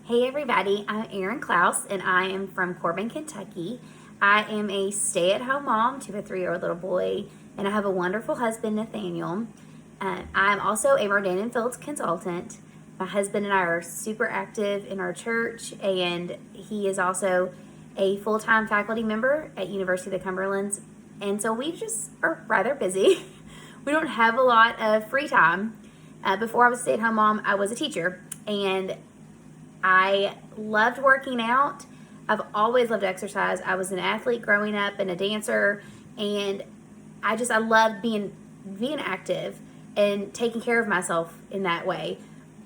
Hey everybody, I'm Erin Klaus and I am from Corbin, Kentucky. I am a stay-at-home mom to a 3-year-old little boy and I have a wonderful husband, Nathaniel. I'm also a Rodan and Fields consultant. My husband and I are super active in our church and he is also a full-time faculty member at University of the Cumberlands. And so we just are rather busy. We don't have a lot of free time. Before I was a stay-at-home mom, I was a teacher and I loved working out. I've always loved exercise. I was an athlete growing up and a dancer, and I loved being active and taking care of myself in that way.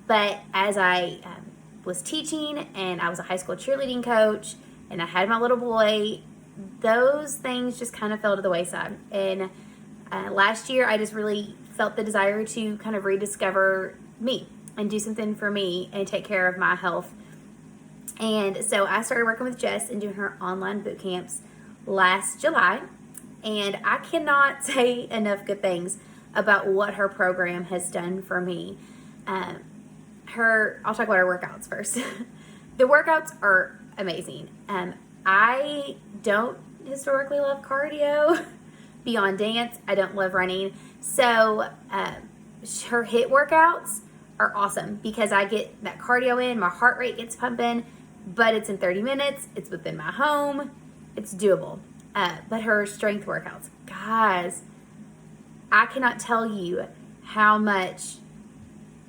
But as I was teaching and I was a high school cheerleading coach and I had my little boy, those things just kind of fell to the wayside. And last year I just really felt the desire to kind of rediscover me and do something for me and take care of my health. And so I started working with Jess and doing her online boot camps last July. And I cannot say enough good things about what her program has done for me. I'll talk about her workouts first. The workouts are amazing. I don't historically love cardio beyond dance. I don't love running. So her HIIT workouts are awesome because I get that cardio in, my heart rate gets pumping, but it's in 30 minutes, it's within my home, it's doable. But her strength workouts, guys, I cannot tell you how much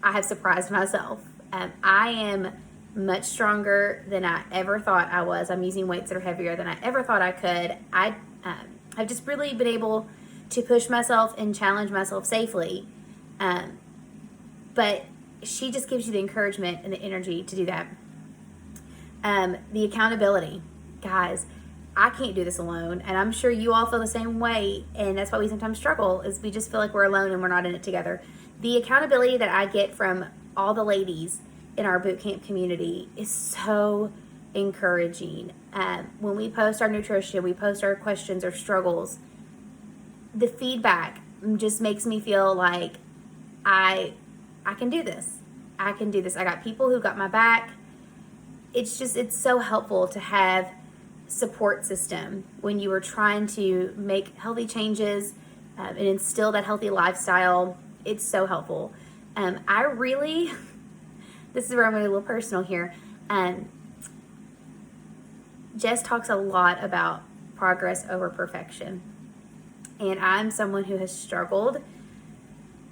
I have surprised myself. I am much stronger than I ever thought I was. I'm using weights that are heavier than I ever thought I could. I've just really been able to push myself and challenge myself safely. But she just gives you the encouragement and the energy to do that. The accountability. Guys, I can't do this alone, and I'm sure you all feel the same way, and that's why we sometimes struggle, is we just feel like we're alone and we're not in it together. The accountability that I get from all the ladies in our boot camp community is so encouraging. When we post our nutrition, we post our questions or struggles, the feedback just makes me feel like I can do this. I can do this. I got people who got my back. It's so helpful to have support system when you are trying to make healthy changes and instill that healthy lifestyle. It's so helpful. This is where I'm going to be a little personal here. Jess talks a lot about progress over perfection. And I'm someone who has struggled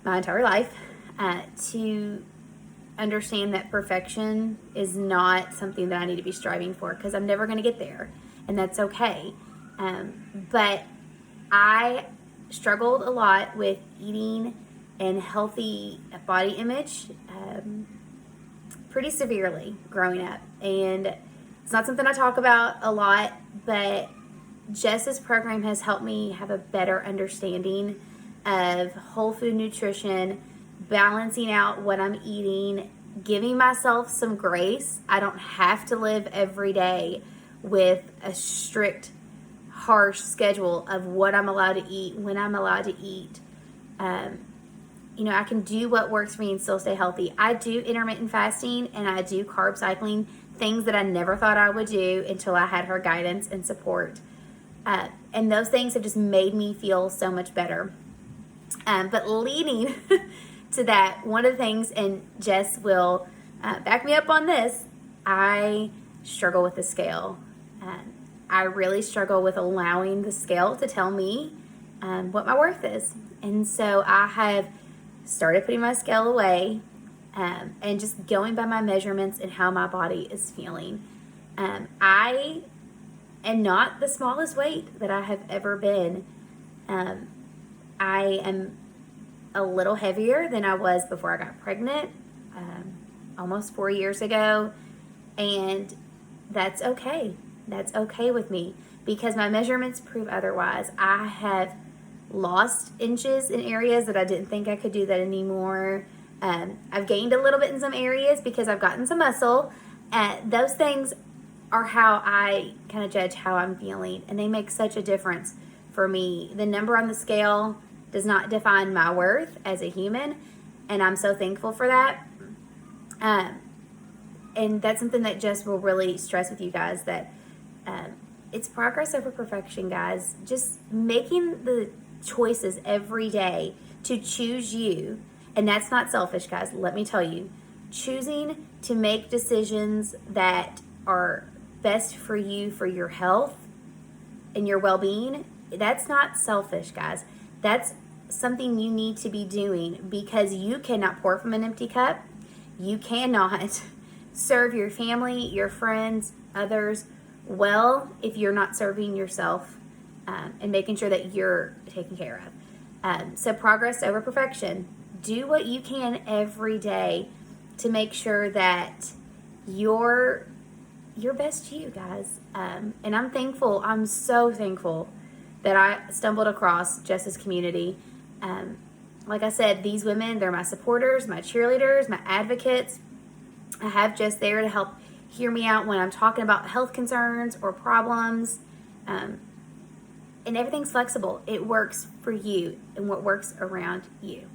my entire life to understand that perfection is not something that I need to be striving for, because I'm never going to get there, and that's okay. But I struggled a lot with eating and healthy body image pretty severely growing up, and it's not something I talk about a lot, but Jess's program has helped me have a better understanding of whole food nutrition, balancing out what I'm eating, giving myself some grace. I don't have to live every day with a strict, harsh schedule of what I'm allowed to eat, when I'm allowed to eat. I can do what works for me and still stay healthy. I do intermittent fasting and I do carb cycling, things that I never thought I would do until I had her guidance and support. And those things have just made me feel so much better. But leading to that, one of the things, and Jess will back me up on this, I struggle with the scale. I really struggle with allowing the scale to tell me what my worth is. And so I have started putting my scale away and just going by my measurements and how my body is feeling. I am not the smallest weight that I have ever been. I am a little heavier than I was before I got pregnant, almost 4 years ago, and that's okay. That's okay with me because my measurements prove otherwise. I have lost inches in areas that I didn't think I could do that anymore. I've gained a little bit in some areas because I've gotten some muscle. Those things are how I kind of judge how I'm feeling, and they make such a difference for me. The number on the scale does not define my worth as a human, and I'm so thankful for that. and that's something that Jess will really stress with you guys, that it's progress over perfection, guys. Just making the choices every day to choose you. And that's not selfish, guys. Let me tell you, choosing to make decisions that are best for you, for your health and your well-being, that's not selfish, guys. That's something you need to be doing, because you cannot pour from an empty cup. You cannot serve your family, your friends, others well if you're not serving yourself, and making sure that you're taken care of. So progress over perfection. Do what you can every day to make sure that you're your best you, guys. And I'm thankful. I'm so thankful that I stumbled across Jess's community. Like I said, these women, they're my supporters, my cheerleaders, my advocates. I have Jess there to help hear me out when I'm talking about health concerns or problems. And everything's flexible. It works for you and what works around you.